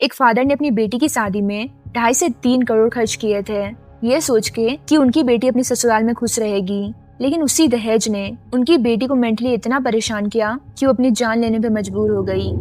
एक फादर ने अपनी बेटी की शादी में 2.5 से 3 करोड़ खर्च किए थे, ये सोच के कि उनकी बेटी अपनी ससुराल में खुश रहेगी। लेकिन उसी दहेज ने उनकी बेटी को मेंटली इतना परेशान किया कि वो अपनी जान लेने पर मजबूर हो गई।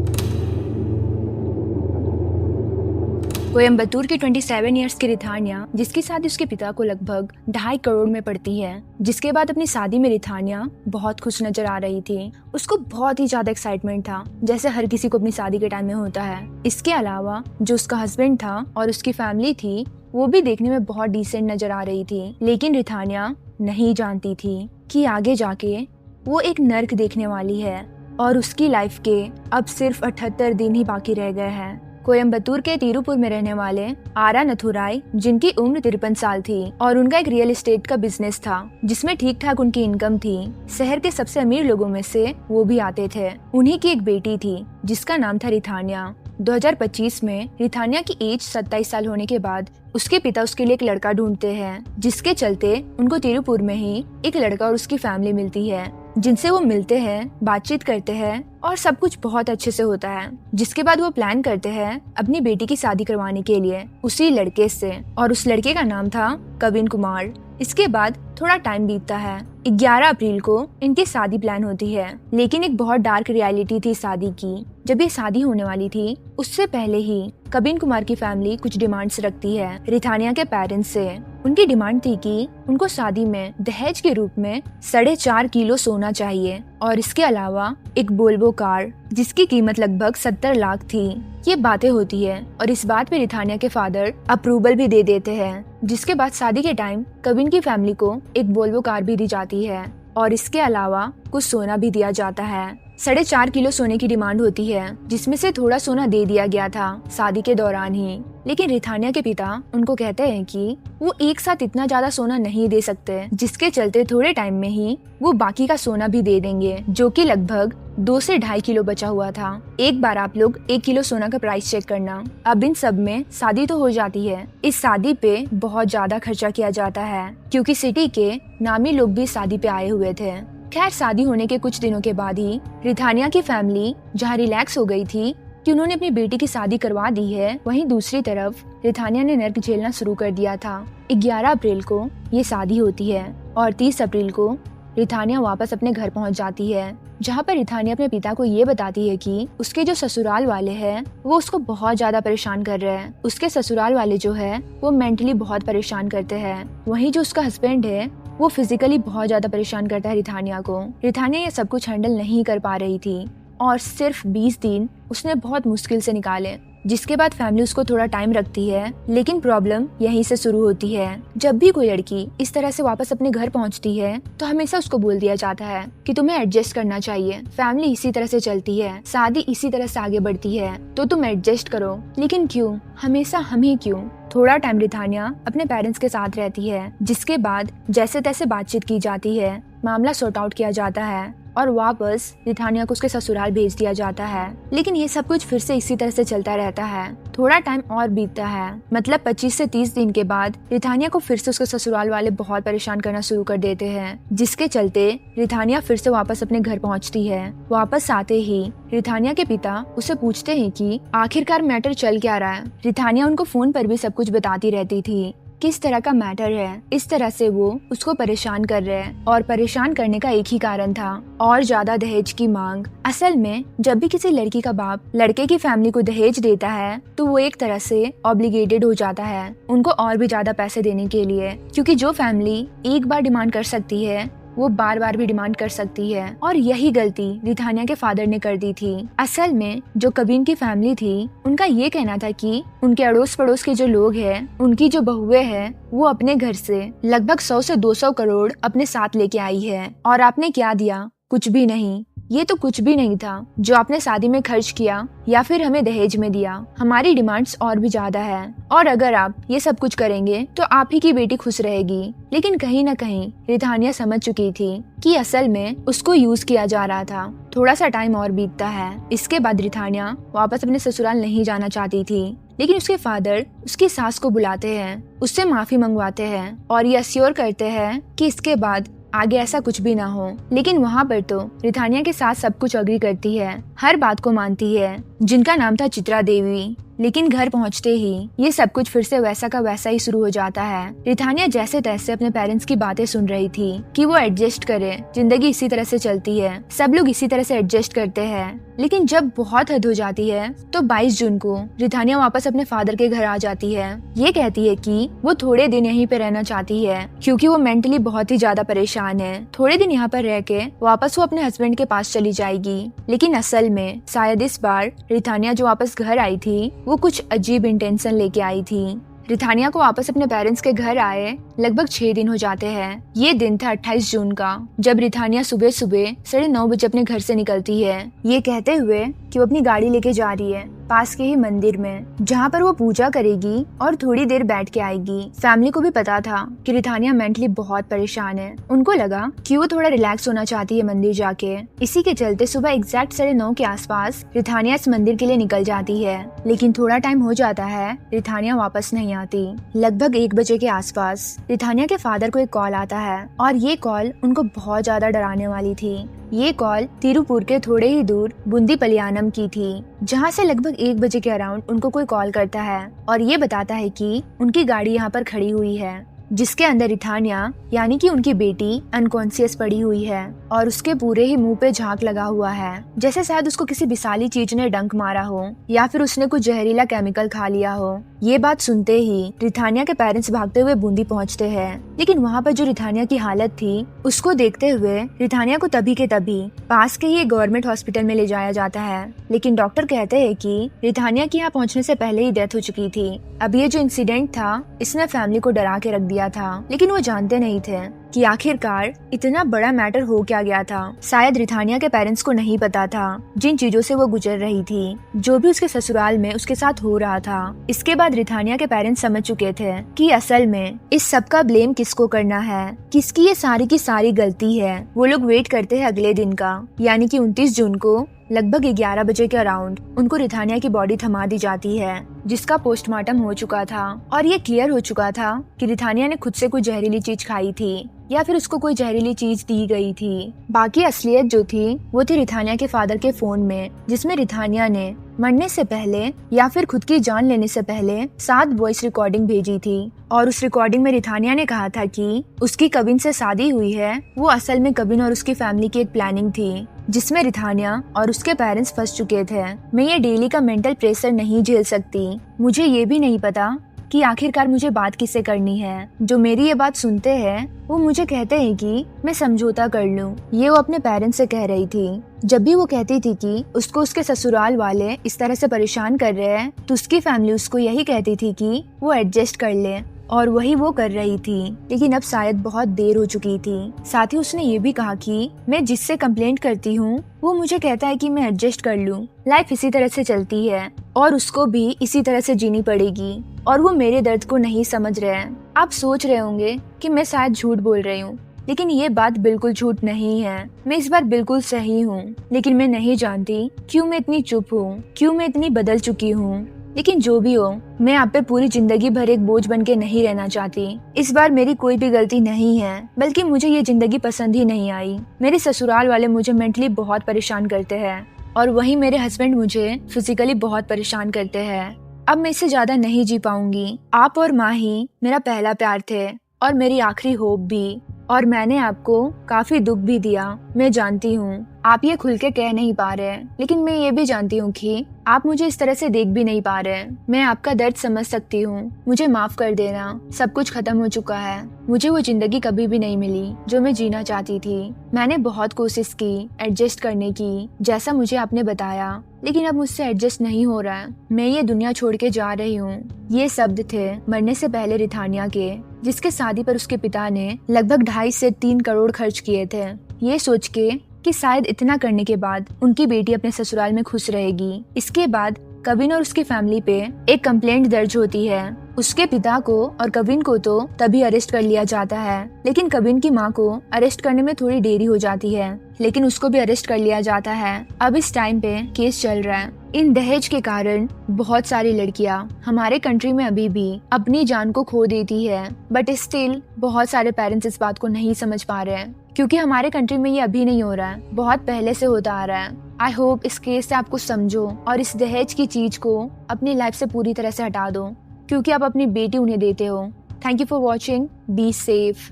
कोयम्बतूर की 27 इयर्स की रिथानिया, जिसकी शादी उसके पिता को लगभग 2.5 करोड़ में पड़ती है, जिसके बाद अपनी शादी में रिथानिया बहुत खुश नजर आ रही थी। उसको बहुत ही ज्यादा एक्साइटमेंट था, जैसे हर किसी को अपनी शादी के टाइम में होता है। इसके अलावा जो उसका हस्बैंड था और उसकी फैमिली थी, वो भी देखने में बहुत डिसेंट नजर आ रही थी। लेकिन रिथानिया नहीं जानती थी कि आगे जाके वो एक नर्क देखने वाली है और उसकी लाइफ के अब सिर्फ 78 दिन ही बाकी रह गए हैं। कोयम्बतूर के तिरुपुर में रहने वाले आरा नथुराई, जिनकी उम्र 53 साल थी और उनका एक रियल एस्टेट का बिजनेस था जिसमें ठीक ठाक उनकी इनकम थी। शहर के सबसे अमीर लोगों में से वो भी आते थे। उन्हीं की एक बेटी थी जिसका नाम था रिथानिया। 2025 में रिथानिया की एज 27 साल होने के बाद उसके पिता उसके लिए एक लड़का ढूंढते हैं, जिसके चलते उनको तिरुपुर में ही एक लड़का और उसकी फैमिली मिलती है, जिनसे वो मिलते हैं, बातचीत करते हैं और सब कुछ बहुत अच्छे से होता है। जिसके बाद वो प्लान करते हैं अपनी बेटी की शादी करवाने के लिए उसी लड़के से, और उस लड़के का नाम था कविन कुमार। इसके बाद थोड़ा टाइम बीतता है। 11 अप्रैल को इनकी शादी प्लान होती है, लेकिन एक बहुत डार्क रियलिटी थी शादी की। जब ये शादी होने वाली थी उससे पहले ही कविन कुमार की फैमिली कुछ डिमांड्स रखती है रिथानिया के पेरेंट्स से। उनकी डिमांड थी कि उनको शादी में दहेज के रूप में 4.5 किलो सोना चाहिए और इसके अलावा एक वोल्वो कार जिसकी कीमत लगभग 70 लाख थी। ये बातें होती है और इस बात पे रिथानिया के फादर अप्रूवल भी दे देते हैं, जिसके बाद शादी के टाइम कविन की फैमिली को एक वोल्वो कार भी दी जाती है और इसके अलावा कुछ सोना भी दिया जाता है। 4.5 किलो सोने की डिमांड होती है, जिसमें से थोड़ा सोना दे दिया गया था शादी के दौरान ही। लेकिन रिथानिया के पिता उनको कहते हैं कि वो एक साथ इतना ज्यादा सोना नहीं दे सकते, जिसके चलते थोड़े टाइम में ही वो बाकी का सोना भी दे देंगे, जो कि लगभग 2 से 2.5 किलो बचा हुआ था। एक बार आप लोग 1 किलो सोना का प्राइस चेक करना। अब इन सब में शादी तो हो जाती है। इस शादी पे बहुत ज्यादा खर्चा किया जाता है क्योंकि सिटी के नामी लोग भी शादी पे आए हुए थे। खैर, शादी होने के कुछ दिनों के बाद ही रिथानिया की फैमिली जहाँ रिलैक्स हो गई थी कि उन्होंने अपनी बेटी की शादी करवा दी है, वहीं दूसरी तरफ रिथानिया ने नर्क झेलना शुरू कर दिया था। 11 अप्रैल को ये शादी होती है और 30 अप्रैल को रिथानिया वापस अपने घर पहुंच जाती है, जहां पर रिथानिया अपने पिता को ये बताती है कि उसके जो ससुराल वाले हैं वो उसको बहुत ज्यादा परेशान कर रहे हैं। उसके ससुराल वाले जो है वो मेंटली बहुत परेशान करते हैं, वहीं जो उसका हस्बैंड है वो फिजिकली बहुत ज्यादा परेशान करता है रिथानिया को। रिथानिया ये सब कुछ हैंडल नहीं कर पा रही थी और सिर्फ 20 दिन उसने बहुत मुश्किल से निकाले, जिसके बाद फैमिली उसको थोड़ा टाइम रखती है। लेकिन प्रॉब्लम यहीं से शुरू होती है। जब भी कोई लड़की इस तरह से वापस अपने घर पहुंचती है तो हमेशा उसको बोल दिया जाता है कि तुम्हें एडजस्ट करना चाहिए, फैमिली इसी तरह से चलती है, शादी इसी तरह से आगे बढ़ती है, तो तुम एडजस्ट करो। लेकिन क्यों, हमेशा हम ही क्यों? थोड़ा टाइम रिथानिया अपने पेरेंट्स के साथ रहती है, जिसके बाद जैसे तैसे बातचीत की जाती है, मामला सॉर्ट आउट किया जाता है और वापस रिथानिया को उसके ससुराल भेज दिया जाता है। लेकिन ये सब कुछ फिर से इसी तरह से चलता रहता है। थोड़ा टाइम और बीतता है, मतलब 25 से 30 दिन के बाद रिथानिया को फिर से उसके ससुराल वाले बहुत परेशान करना शुरू कर देते हैं, जिसके चलते रिथानिया फिर से वापस अपने घर पहुंचती है। वापस आते ही रिथानिया के पिता उसे पूछते हैं कि आखिरकार मैटर चल क्या रहा है। रिथानिया उनको फोन पर भी सब कुछ बताती रहती थी, किस तरह का मैटर है। इस तरह से वो उसको परेशान कर रहे हैं और परेशान करने का एक ही कारण था, और ज्यादा दहेज की मांग। असल में जब भी किसी लड़की का बाप लड़के की फैमिली को दहेज देता है तो वो एक तरह से ऑब्लिगेटेड हो जाता है उनको और भी ज्यादा पैसे देने के लिए, क्योंकि जो फैमिली एक बार डिमांड कर सकती है वो बार बार भी डिमांड कर सकती है। और यही गलती रिथानिया के फादर ने कर दी थी। असल में जो कविन की फैमिली थी उनका ये कहना था कि उनके अड़ोस पड़ोस के जो लोग हैं, उनकी जो बहुएं हैं, वो अपने घर से लगभग 100 से 200 करोड़ अपने साथ लेके आई है, और आपने क्या दिया? कुछ भी नहीं। ये तो कुछ भी नहीं था जो आपने शादी में खर्च किया या फिर हमें दहेज में दिया। हमारी डिमांड्स और भी ज्यादा है, और अगर आप ये सब कुछ करेंगे तो आप ही की बेटी खुश रहेगी। लेकिन कहीं न कहीं रिथानिया समझ चुकी थी कि असल में उसको यूज किया जा रहा था। थोड़ा सा टाइम और बीतता है। इसके बाद रिथानिया वापस अपने ससुराल नहीं जाना चाहती थी, लेकिन उसके फादर उसकी सास को बुलाते हैं, उससे माफी मंगवाते हैं और ये अश्योर करते हैं कि इसके बाद आगे ऐसा कुछ भी ना हो। लेकिन वहाँ पर तो रिथानिया के साथ सब कुछ अग्री करती है, हर बात को मानती है। जिनका नाम था चित्रा देवी। लेकिन घर पहुंचते ही ये सब कुछ फिर से वैसा का वैसा ही शुरू हो जाता है। रिथानिया जैसे तैसे अपने पेरेंट्स की बातें सुन रही थी कि वो एडजस्ट करे, जिंदगी इसी तरह से चलती है, सब लोग इसी तरह से एडजस्ट करते हैं। लेकिन जब बहुत हद हो जाती है तो 22 जून को रिथानिया वापस अपने फादर के घर आ जाती है। ये कहती है कि वो थोड़े दिन यहीं पे रहना चाहती है क्योंकि वो मेंटली बहुत ही ज्यादा परेशान है। थोड़े दिन यहाँ पर रह के वापस वो अपने हस्बैंड के पास चली जाएगी। लेकिन असल में शायद इस बार रिथानिया जो वापस घर आई थी वो कुछ अजीब इंटेंशन लेके आई थी। रिथानिया को वापस अपने पेरेंट्स के घर आए लगभग 6 दिन हो जाते हैं। ये दिन था 28 जून का, जब रिथानिया सुबह सुबह 9:30 बजे अपने घर से निकलती है, ये कहते हुए कि वो अपनी गाड़ी लेके जा रही है पास के ही मंदिर में, जहाँ पर वो पूजा करेगी और थोड़ी देर बैठ के आएगी। फैमिली को भी पता था कि रिथानिया मेंटली बहुत परेशान है। उनको लगा कि वो थोड़ा रिलैक्स होना चाहती है मंदिर जाके। इसी के चलते सुबह एग्जैक्ट 9:30 के आसपास रिथानिया इस मंदिर के लिए निकल जाती है। लेकिन थोड़ा टाइम हो जाता है, रिथानिया वापस नहीं आती। लगभग 1 बजे के आसपास रिथानिया के फादर को एक कॉल आता है और ये कॉल उनको बहुत ज्यादा डराने वाली थी। ये कॉल तिरुपुर के थोड़े ही दूर बुंदी पलियानम की थी, जहाँ से लगभग 1 बजे के अराउंड उनको कोई कॉल करता है और ये बताता है कि उनकी गाड़ी यहाँ पर खड़ी हुई है, जिसके अंदर रिथानिया यानी कि उनकी बेटी अनकॉन्शियस पड़ी हुई है और उसके पूरे ही मुंह पे झाग लगा हुआ है, जैसे शायद उसको किसी विषाली चीज ने डंक मारा हो या फिर उसने कुछ जहरीला केमिकल खा लिया हो। ये बात सुनते ही रिथानिया के पेरेंट्स भागते हुए बूंदी पहुंचते हैं। लेकिन वहाँ पर जो रिथानिया की हालत थी उसको देखते हुए रिथानिया को तभी के तभी पास के ही एक गवर्नमेंट हॉस्पिटल में ले जाया जाता है। लेकिन डॉक्टर कहते हैं कि रिथानिया की यहाँ पहुँचने से पहले ही डेथ हो चुकी थी। अब ये जो इंसिडेंट था इसने फैमिली को डरा के रख दिया था, लेकिन वो जानते नहीं थे कि आखिरकार इतना बड़ा मैटर हो क्या गया था। शायद रिथानिया के पेरेंट्स को नहीं पता था जिन चीजों से वो गुजर रही थी, जो भी उसके ससुराल में उसके साथ हो रहा था। इसके बाद रिथानिया के पेरेंट्स समझ चुके थे कि असल में इस सब का ब्लेम किसको करना है, किसकी ये सारी की सारी गलती है। वो लोग वेट करते हैं अगले दिन का, यानी कि 29 जून को लगभग 11 बजे के अराउंड उनको रिथानिया की बॉडी थमा दी जाती है, जिसका पोस्टमार्टम हो चुका था और ये क्लियर हो चुका था कि रिथानिया ने खुद से कोई जहरीली चीज खाई थी या फिर उसको कोई जहरीली चीज दी गई थी। बाकी असलियत जो थी वो थी रिथानिया के फादर के फोन में, जिसमें रिथानिया ने मरने से पहले या फिर खुद की जान लेने से पहले 7 वॉइस रिकॉर्डिंग भेजी थी। और उस रिकॉर्डिंग में रिथानिया ने कहा था कि उसकी कविन से शादी हुई है, वो असल में कविन और उसकी फैमिली की एक प्लानिंग थी जिसमें रिथानिया और उसके पेरेंट्स फंस चुके थे। मैं ये डेली का मेंटल प्रेशर नहीं झेल सकती, मुझे ये भी नहीं पता कि आखिरकार मुझे बात किससे करनी है। जो मेरी ये बात सुनते हैं वो मुझे कहते हैं कि मैं समझौता कर लूं। ये वो अपने पेरेंट्स से कह रही थी। जब भी वो कहती थी कि उसको उसके ससुराल वाले इस तरह से परेशान कर रहे हैं तो उसकी फैमिली उसको यही कहती थी कि वो एडजस्ट कर ले, और वही वो कर रही थी। लेकिन अब शायद बहुत देर हो चुकी थी। साथ ही उसने ये भी कहा कि मैं जिससे कंप्लेंट करती हूँ वो मुझे कहता है कि मैं एडजस्ट कर लूँ, लाइफ इसी तरह से चलती है और उसको भी इसी तरह से जीनी पड़ेगी, और वो मेरे दर्द को नहीं समझ रहे हैं। आप सोच रहे होंगे कि मैं शायद झूठ बोल रही हूँ, लेकिन ये बात बिल्कुल झूठ नहीं है। मैं इस बार बिल्कुल सही हूँ, लेकिन मैं नहीं जानती क्यों मैं इतनी चुप हूँ, क्यों मैं इतनी बदल चुकी हूँ। लेकिन जो भी हो, मैं आप पे पूरी जिंदगी भर एक बोझ बन के नहीं रहना चाहती। इस बार मेरी कोई भी गलती नहीं है, बल्कि मुझे ये जिंदगी पसंद ही नहीं आई। मेरे ससुराल वाले मुझे मेंटली बहुत परेशान करते हैं और वहीं मेरे हस्बैंड मुझे फिजिकली बहुत परेशान करते हैं। अब मैं इससे ज्यादा नहीं जी पाऊंगी। आप और माँ ही मेरा पहला प्यार थे और मेरी आखिरी होप भी, और मैंने आपको काफी दुख भी दिया। मैं जानती हूँ आप ये खुल के कह नहीं पा रहे, लेकिन मैं ये भी जानती हूँ कि आप मुझे इस तरह से देख भी नहीं पा रहे। मैं आपका दर्द समझ सकती हूँ, मुझे माफ कर देना। सब कुछ खत्म हो चुका है। मुझे वो जिंदगी कभी भी नहीं मिली जो मैं जीना चाहती थी। मैंने बहुत कोशिश की एडजस्ट करने की, जैसा मुझे आपने बताया, लेकिन अब मुझसे एडजस्ट नहीं हो रहा है। मैं ये दुनिया छोड़ के जा रही हूँ। ये शब्द थे मरने से पहले रिथानिया के, जिसके शादी पर उसके पिता ने लगभग 2.5 से 3 करोड़ खर्च किए थे, ये सोच के कि शायद इतना करने के बाद उनकी बेटी अपने ससुराल में खुश रहेगी। इसके बाद कविन और उसकी फैमिली पे एक कंप्लेंट दर्ज होती है। उसके पिता को और कविन को तो तभी अरेस्ट कर लिया जाता है, लेकिन कविन की माँ को अरेस्ट करने में थोड़ी देरी हो जाती है, लेकिन उसको भी अरेस्ट कर लिया जाता है। अब इस टाइम पे केस चल रहा है। इन दहेज के कारण बहुत सारी लड़कियां हमारे कंट्री में अभी भी अपनी जान को खो देती है, बट स्टिल बहुत सारे पेरेंट्स इस बात को नहीं समझ पा रहे हैं, क्योंकि हमारे कंट्री में ये अभी नहीं हो रहा है, बहुत पहले से होता आ रहा है। आई होप इस केस से आप कुछ समझो और इस दहेज की चीज को अपनी लाइफ से पूरी तरह से हटा दो, क्योंकि आप अपनी बेटी उन्हें देते हो। Thank you for watching, be safe.